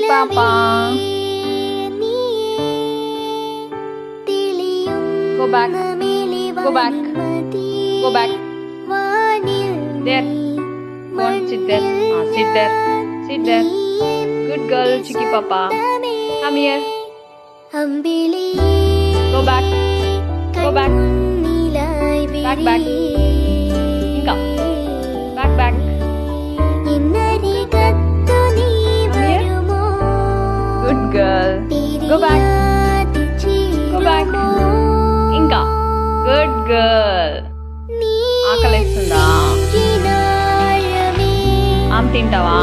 Papa. Go back. Go back. Go back. There. Go and sit there. Sit there. Sit there. Good girl, Chicky Papa. Come here. Go back. Go back. Back, back. Inka. Back, back. Come here. Good girl. Go back. Go back. Inka. Good girl. ఆకలేస్తుందా? ఆమె తింటావా?